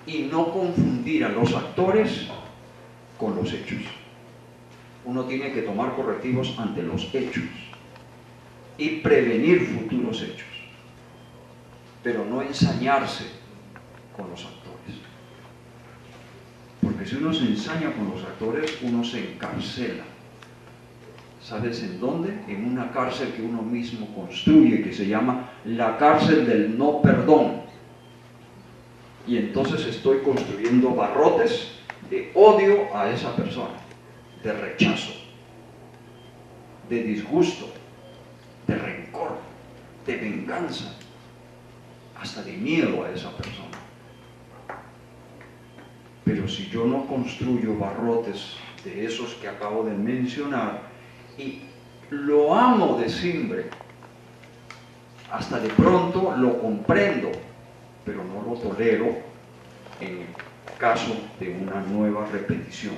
y no confundir a los actores con los hechos. Uno tiene que tomar correctivos ante los hechos y prevenir futuros hechos, pero no ensañarse con los actores. Porque si uno se ensaña con los actores, uno se encarcela. ¿Sabes en dónde? En una cárcel que uno mismo construye, que se llama la cárcel del no perdón. Y entonces estoy construyendo barrotes de odio a esa persona, de rechazo, de disgusto, de rencor, de venganza, hasta de miedo a esa persona. Pero si yo no construyo barrotes de esos que acabo de mencionar y lo amo de siempre, hasta de pronto lo comprendo, pero no lo tolero en el caso de una nueva repetición.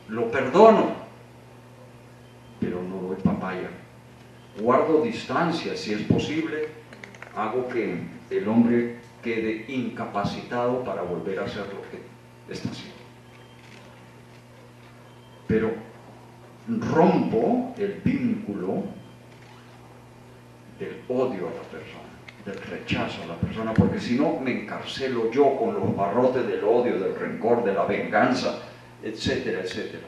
Lo perdono, pero no doy papaya. Guardo distancia si es posible, hago que el hombre quede incapacitado para volver a hacer lo que está haciendo. Pero rompo el vínculo del odio a la persona, del rechazo a la persona, porque si no me encarcelo yo con los barrotes del odio, del rencor, de la venganza, etcétera, etcétera.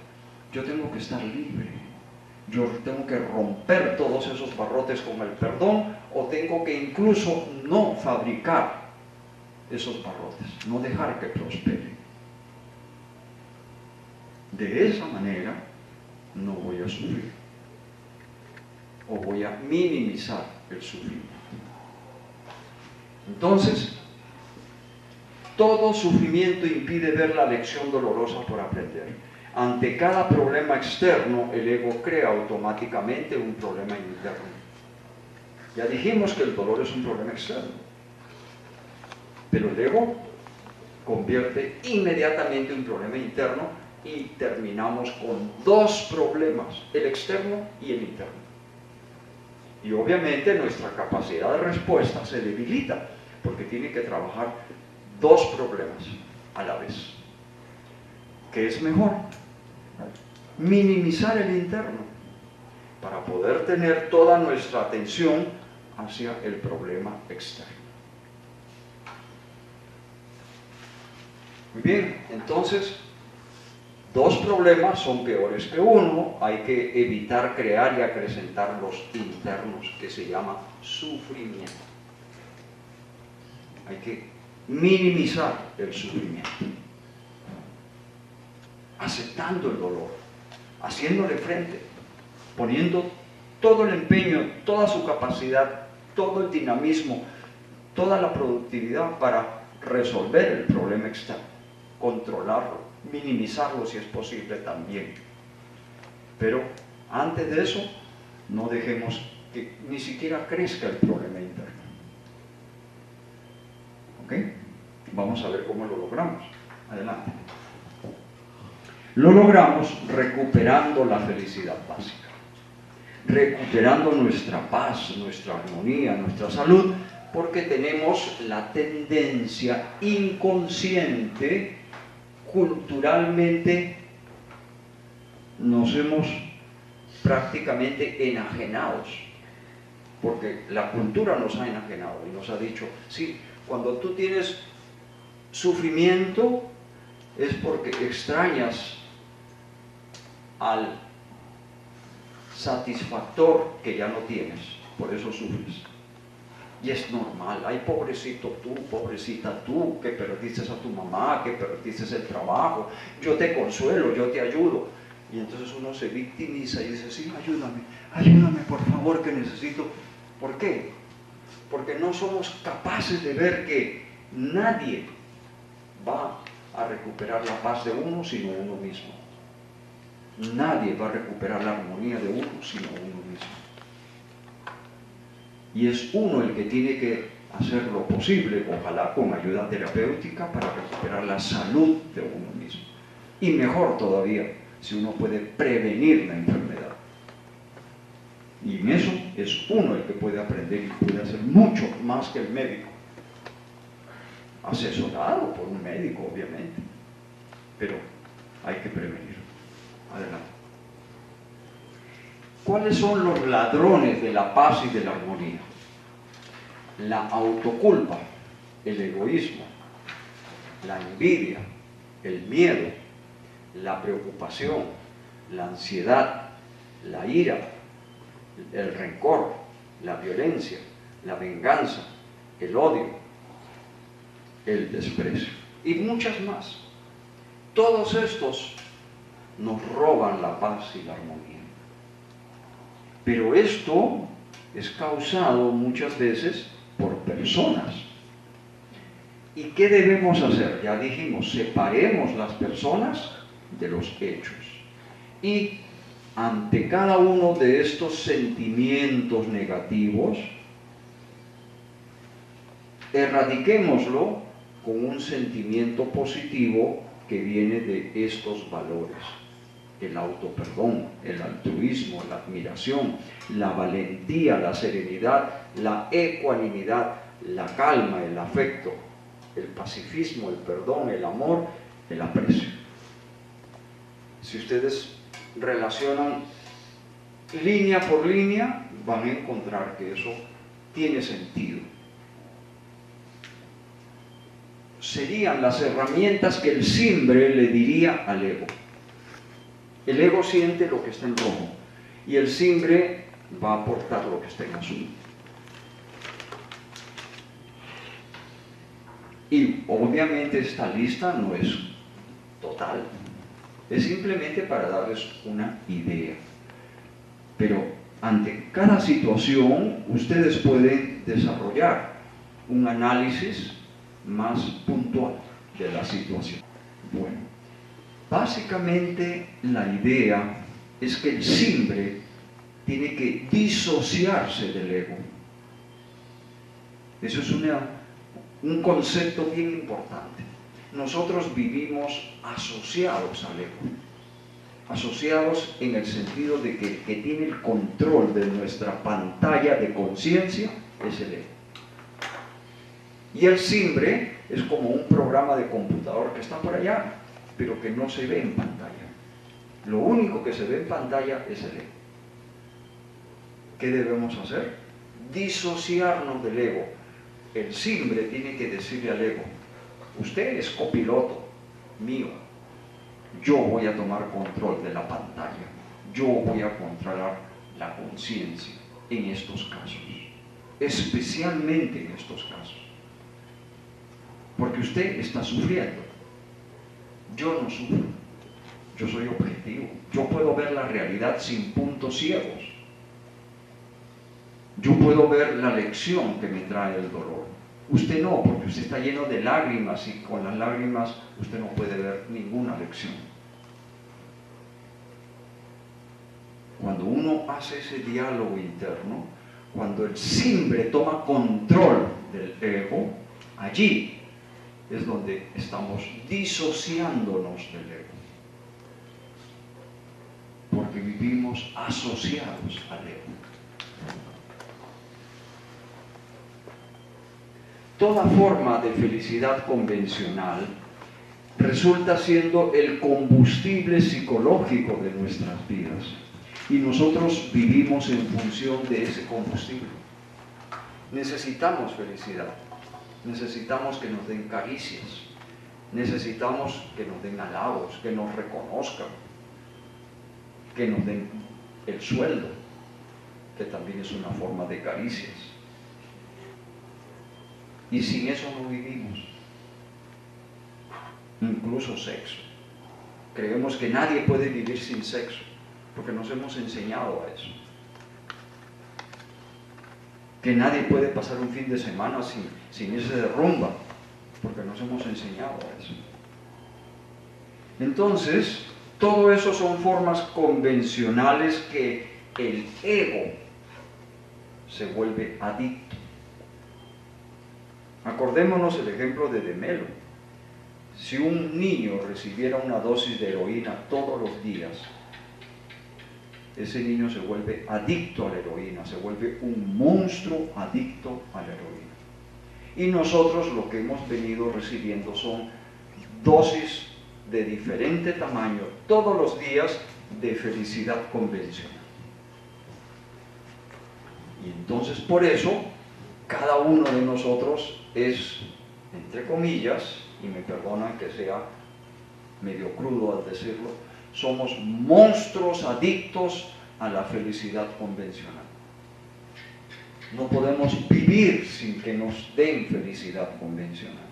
Yo tengo que estar libre. Yo tengo que romper todos esos barrotes con el perdón, o tengo que incluso no fabricar esos barrotes, no dejar que prosperen. De esa manera no voy a sufrir, o voy a minimizar el sufrimiento. Entonces, todo sufrimiento impide ver la lección dolorosa por aprender. Ante cada problema externo, el ego crea automáticamente un problema interno. Ya dijimos que el dolor es un problema externo, pero el ego convierte inmediatamente un problema interno y terminamos con dos problemas, el externo y el interno. Y obviamente nuestra capacidad de respuesta se debilita, porque tiene que trabajar dos problemas a la vez. ¿Qué es mejor? Minimizar el interno para poder tener toda nuestra atención hacia el problema externo. Muy bien, entonces, dos problemas son peores que uno. Hay que evitar crear y acrecentar los internos, que se llama sufrimiento. Hay que minimizar el sufrimiento, aceptando el dolor, haciéndole frente, poniendo todo el empeño, toda su capacidad, todo el dinamismo, toda la productividad para resolver el problema externo, controlarlo, minimizarlo si es posible también. Pero antes de eso, no dejemos que ni siquiera crezca el problema interno. ¿Ok? Vamos a ver cómo lo logramos. Adelante. Lo logramos recuperando la felicidad básica, recuperando nuestra paz, nuestra armonía, nuestra salud, porque tenemos la tendencia inconsciente, culturalmente nos hemos prácticamente enajenados, porque la cultura nos ha enajenado y nos ha dicho, sí, cuando tú tienes sufrimiento es porque extrañas al satisfactor que ya no tienes, por eso sufres. Y es normal, ay, pobrecito tú, pobrecita tú, que perdiste a tu mamá, que perdiste el trabajo, yo te consuelo, yo te ayudo. Y entonces uno se victimiza y dice, sí, ayúdame, ayúdame por favor, que necesito. ¿Por qué? Porque no somos capaces de ver que nadie va a recuperar la paz de uno sino uno mismo. Nadie va a recuperar la armonía de uno sino uno mismo. Y es uno el que tiene que hacer lo posible, ojalá con ayuda terapéutica, para recuperar la salud de uno mismo. Y mejor todavía, si uno puede prevenir la enfermedad. Y en eso es uno el que puede aprender y puede hacer mucho más que el médico. asesorado por un médico, obviamente, pero hay que prevenir. Adelante. ¿Cuáles son los ladrones de la paz y de la armonía? La autoculpa, el egoísmo, la envidia, el miedo, la preocupación, la ansiedad, la ira, el rencor, la violencia, la venganza, el odio, el desprecio y muchas más. Todos estos nos roban la paz y la armonía. Pero esto es causado muchas veces por personas. ¿Y qué debemos hacer? Ya dijimos, separemos las personas de los hechos. Y ante cada uno de estos sentimientos negativos, erradiquémoslo con un sentimiento positivo que viene de estos valores: el autoperdón, el altruismo, la admiración, la valentía, la serenidad, la ecuanimidad, la calma, el afecto, el pacifismo, el perdón, el amor, el aprecio. Si ustedes relacionan línea por línea, van a encontrar que eso tiene sentido. Serían las herramientas que el simbre le diría al ego. El ego siente lo que está en rojo y el simbre va a aportar lo que está en azul. Y obviamente esta lista no es total, es simplemente para darles una idea. Pero ante cada situación ustedes pueden desarrollar un análisis más puntual de la situación. Bueno, básicamente la idea es que el simbre tiene que disociarse del ego. Eso es un concepto bien importante. Nosotros vivimos asociados al ego, asociados en el sentido de que el que tiene el control de nuestra pantalla de conciencia es el ego. Y el simbre es como un programa de computador que está por allá, pero que no se ve en pantalla. Lo único que se ve en pantalla es el ego. ¿Qué debemos hacer? Disociarnos del ego. El simbre tiene que decirle al ego: usted es copiloto mío, yo voy a tomar control de la pantalla, yo voy a controlar la conciencia en estos casos, especialmente en estos casos, porque usted está sufriendo, yo no sufro, yo soy objetivo, yo puedo ver la realidad sin puntos ciegos, yo puedo ver la lección que me trae el dolor. Usted no, porque usted está lleno de lágrimas y con las lágrimas usted no puede ver ninguna lección. Cuando uno hace ese diálogo interno, cuando el simbre toma control del ego, allí es donde estamos disociándonos del ego. Porque vivimos asociados al ego. Toda forma de felicidad convencional resulta siendo el combustible psicológico de nuestras vidas. Y nosotros vivimos en función de ese combustible. Necesitamos felicidad. Necesitamos que nos den caricias. Necesitamos que nos den halagos, que nos reconozcan, que nos den el sueldo, que también es una forma de caricias. Y sin eso no vivimos. Incluso sexo. Creemos que nadie puede vivir sin sexo, porque nos hemos enseñado a eso. Que nadie puede pasar un fin de semana sin irse de rumba, porque nos hemos enseñado a eso. Entonces, todo eso son formas convencionales que el ego se vuelve adicto. Acordémonos el ejemplo de Demelo. Si un niño recibiera una dosis de heroína todos los días, ese niño se vuelve adicto a la heroína, se vuelve un monstruo adicto a la heroína. Y nosotros lo que hemos venido recibiendo son dosis de diferente tamaño todos los días de felicidad convencional. Y entonces por eso cada uno de nosotros es, entre comillas, y me perdonan que sea medio crudo al decirlo, somos monstruos adictos a la felicidad convencional. No podemos vivir sin que nos den felicidad convencional.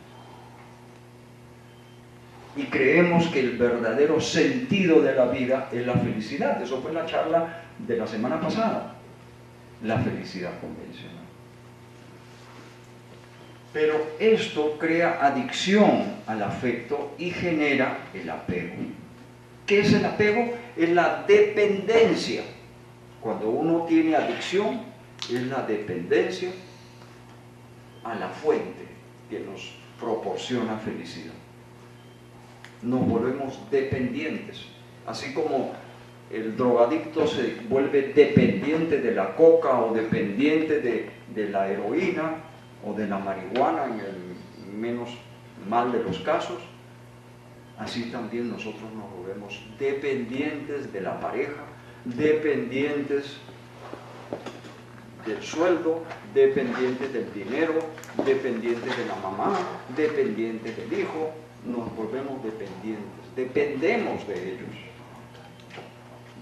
Y creemos que el verdadero sentido de la vida es la felicidad. Eso fue la charla de la semana pasada, la felicidad convencional. Pero esto crea adicción al afecto y genera el apego. ¿Qué es el apego? Es la dependencia. Cuando uno tiene adicción, es la dependencia a la fuente que nos proporciona felicidad. Nos volvemos dependientes. Así como el drogadicto se vuelve dependiente de la coca o dependiente de la heroína o de la marihuana en el menos mal de los casos, así también nosotros nos volvemos dependientes de la pareja, dependientes del sueldo, dependientes del dinero, dependientes de la mamá, dependientes del hijo, nos volvemos dependientes, dependemos de ellos.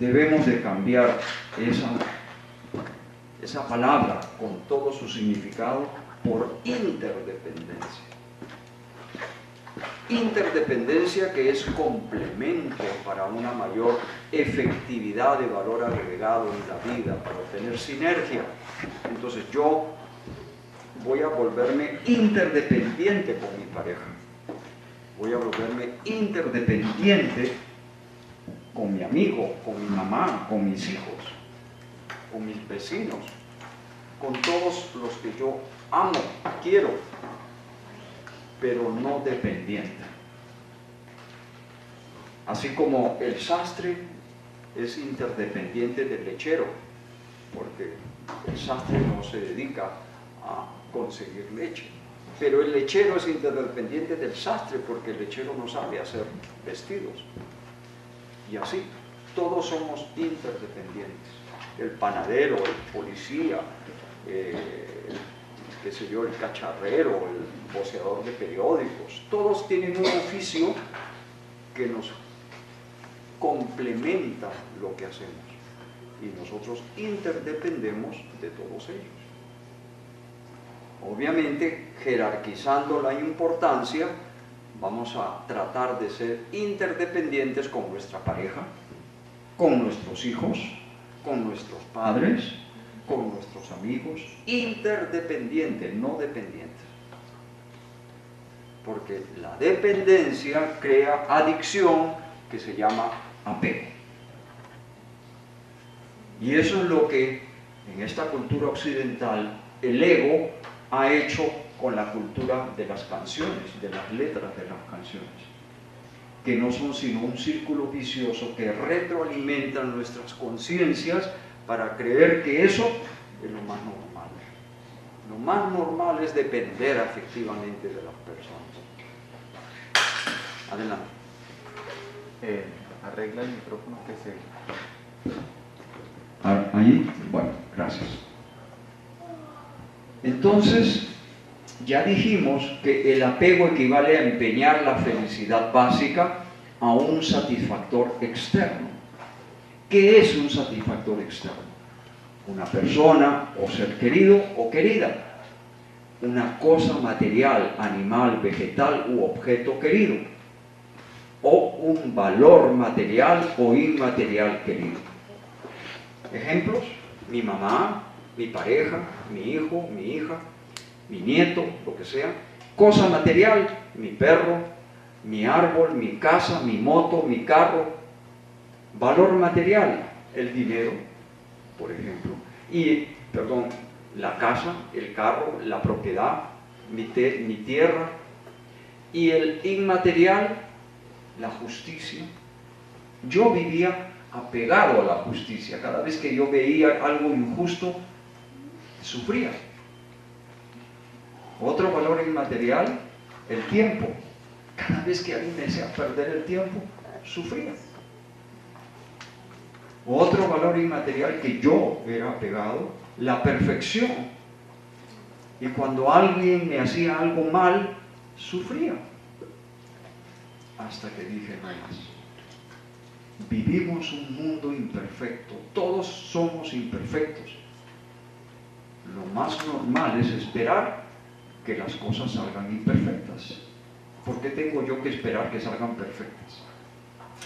Debemos de cambiar esa palabra con todo su significado por interdependencia. Interdependencia que es complemento para una mayor efectividad de valor agregado en la vida, para obtener sinergia. Entonces yo voy a volverme interdependiente con mi pareja. Voy a volverme interdependiente con mi amigo, con mi mamá, con mis hijos, con mis vecinos, con todos los que yo amo, quiero, pero no dependiente. Así como el sastre es interdependiente del lechero, porque el sastre no se dedica a conseguir leche, pero el lechero es interdependiente del sastre porque el lechero no sabe hacer vestidos. Y así, todos somos interdependientes. El panadero, el policía, qué sé yo, el cacharrero, el voceador de periódicos, todos tienen un oficio que nos complementa lo que hacemos. Y nosotros interdependemos de todos ellos. Obviamente, jerarquizando la importancia, vamos a tratar de ser interdependientes con nuestra pareja, con nuestros hijos, con nuestros padres, con nuestros amigos, interdependientes, no dependientes. Porque la dependencia crea adicción que se llama apego. Y eso es lo que en esta cultura occidental el ego ha hecho con la cultura de las canciones, de las letras de las canciones, que no son sino un círculo vicioso que retroalimenta nuestras conciencias para creer que eso es lo más normal. Lo más normal es depender afectivamente de las personas. Adelante. Arregla el micrófono que se... Ahí, bueno, gracias. Entonces, ya dijimos que el apego equivale a empeñar la felicidad básica a un satisfactor externo. ¿Qué es un satisfactor externo? Una persona o ser querido o querida. Una cosa material, animal, vegetal u objeto querido. O un valor material o inmaterial querido. Ejemplos: mi mamá, mi pareja, mi hijo, mi hija, mi nieto, lo que sea. Cosa material: mi perro, mi árbol, mi casa, mi moto, mi carro. Valor material: el dinero, por ejemplo. La casa, el carro, la propiedad, mi tierra. Y el inmaterial: la justicia. Yo vivía apegado a la justicia. Cada vez que yo veía algo injusto, sufría. Otro valor inmaterial, el tiempo. Cada vez que a mí me hacía perder el tiempo, sufría. Otro valor inmaterial que yo era apegado, la perfección. Y cuando alguien me hacía algo mal, sufría. Hasta que dije, no más. Vivimos un mundo imperfecto, todos somos imperfectos. Lo más normal es esperar que las cosas salgan imperfectas. ¿Por qué tengo yo que esperar que salgan perfectas?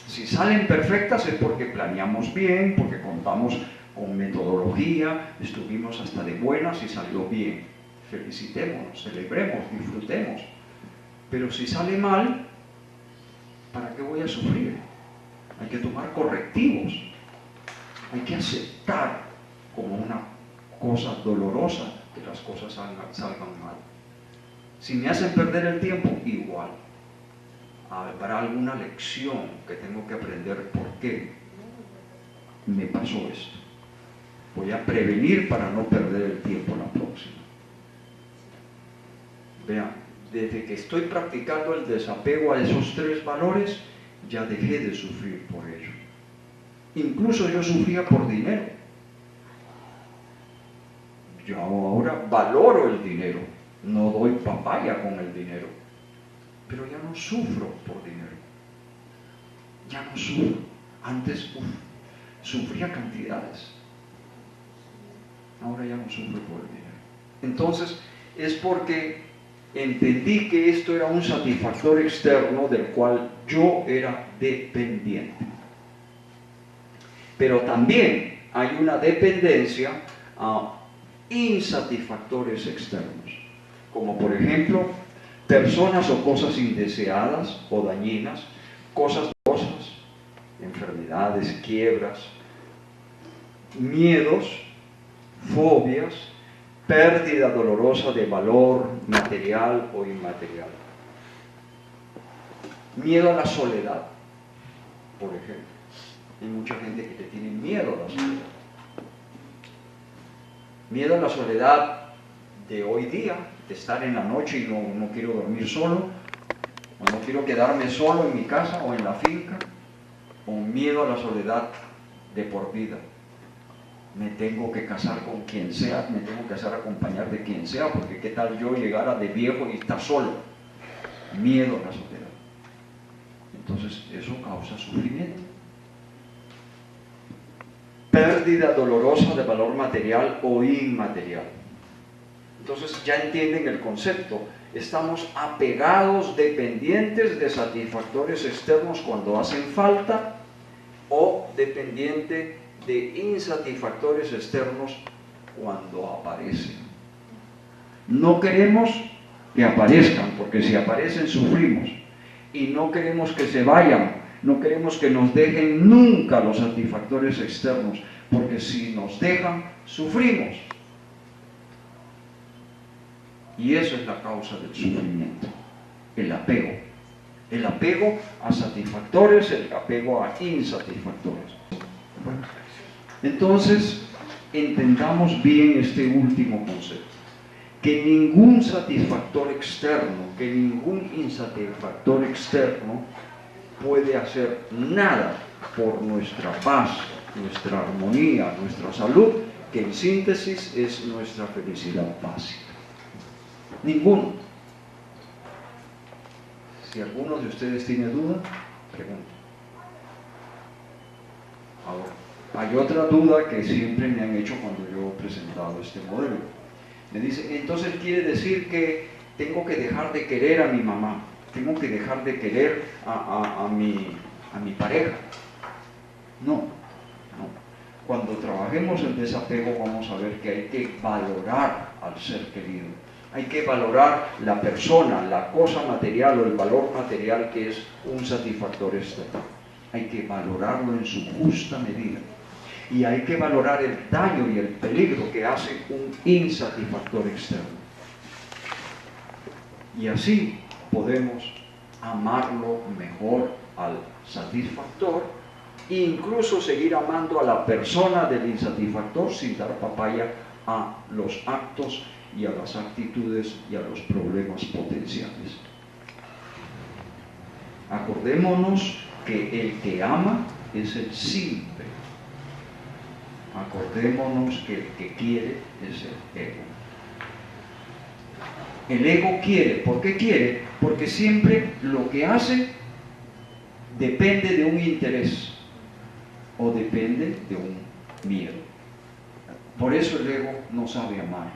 Si salen perfectas es porque planeamos bien, porque contamos con metodología, estuvimos hasta de buenas y salió bien. Felicitémonos, celebremos, disfrutemos. Pero si sale mal, ¿para qué voy a sufrir? Hay que tomar correctivos. Hay que aceptar como una cosa dolorosa que las cosas salgan mal. Si me hacen perder el tiempo, igual. Habrá alguna lección que tengo que aprender por qué me pasó esto. Voy a prevenir para no perder el tiempo la próxima. Vean, desde que estoy practicando el desapego a esos tres valores, ya dejé de sufrir por ello. Incluso yo sufría por dinero. Yo ahora valoro el dinero, no doy papaya con el dinero, pero ya no sufro por dinero. Ya no sufro. Antes, sufría cantidades. Ahora ya no sufro por el dinero. Entonces, es porque entendí que esto era un satisfactor externo del cual yo era dependiente. Pero también hay una dependencia a insatisfactores externos, como por ejemplo, personas o cosas indeseadas o dañinas, cosas dolorosas, enfermedades, quiebras, miedos, fobias, pérdida dolorosa de valor material o inmaterial. Miedo a la soledad, por ejemplo. Hay mucha gente que le tiene miedo a la soledad. Miedo a la soledad de hoy día, de estar en la noche y no quiero dormir solo, o no quiero quedarme solo en mi casa o en la finca, o miedo a la soledad de por vida. Me tengo que casar con quien sea, me tengo que hacer acompañar de quien sea, porque qué tal yo llegara de viejo y estar solo. Miedo a la soledad. Entonces eso causa sufrimiento. Pérdida dolorosa de valor material o inmaterial. Entonces ya entienden el concepto. Estamos apegados, dependientes de satisfactores externos cuando hacen falta, o dependiente de insatisfactores externos cuando aparecen. No queremos que aparezcan, porque si aparecen sufrimos, y no queremos que se vayan, no queremos que nos dejen nunca los satisfactores externos, porque si nos dejan, sufrimos. Y eso es la causa del sufrimiento, el apego. El apego a satisfactores, el apego a insatisfactores. Bueno, entonces, entendamos bien este último concepto. Que ningún satisfactor externo, que ningún insatisfactor externo puede hacer nada por nuestra paz, nuestra armonía, nuestra salud, que en síntesis es nuestra felicidad básica. Ninguno. Si alguno de ustedes tiene duda, pregunten. Ahora, hay otra duda que siempre me han hecho cuando yo he presentado este modelo. Me dicen, entonces quiere decir que tengo que dejar de querer a mi mamá, tengo que dejar de querer a mi pareja. No. Cuando trabajemos el desapego vamos a ver que hay que valorar al ser querido. Hay que valorar la persona, la cosa material o el valor material que es un satisfactor externo. Hay que valorarlo en su justa medida. Y hay que valorar el daño y el peligro que hace un insatisfactor externo. Y así podemos amarlo mejor al satisfactor e incluso seguir amando a la persona del insatisfactor sin dar papaya a los actos y a las actitudes y a los problemas potenciales. Acordémonos que el que ama es el simple. Acordémonos que el que quiere es el ego. El ego quiere. ¿Por qué quiere? Porque siempre lo que hace depende de un interés o depende de un miedo. Por eso el ego no sabe amar.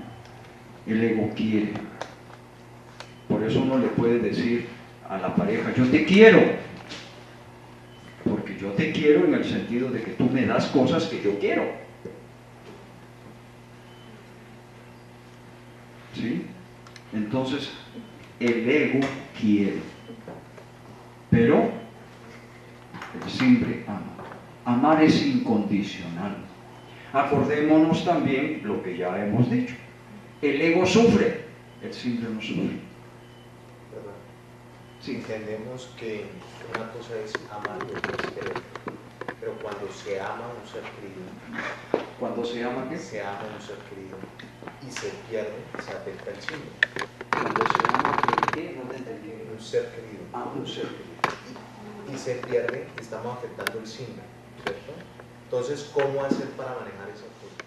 El ego quiere. Por eso uno le puede decir a la pareja, yo te quiero. Porque yo te quiero en el sentido de que tú me das cosas que yo quiero. ¿Sí? Entonces, el ego quiere. Pero el simple ama. Amar es incondicional. Acordémonos también lo que ya hemos dicho. El ego sufre, el simple no sufre. ¿Verdad? Sí. Entendemos que una cosa es amar y otra es querer. Pero cuando se ama a un ser querido, ¿Cuándo se ama qué? se ama a un ser querido y se pierde, se afecta el símbolo. Cuando se ama ¿qué? No te entendí. Un ser querido. Ah, un ser querido. Y se pierde, estamos afectando el símbolo, ¿cierto? Entonces, ¿cómo hacer para manejar esas cosas?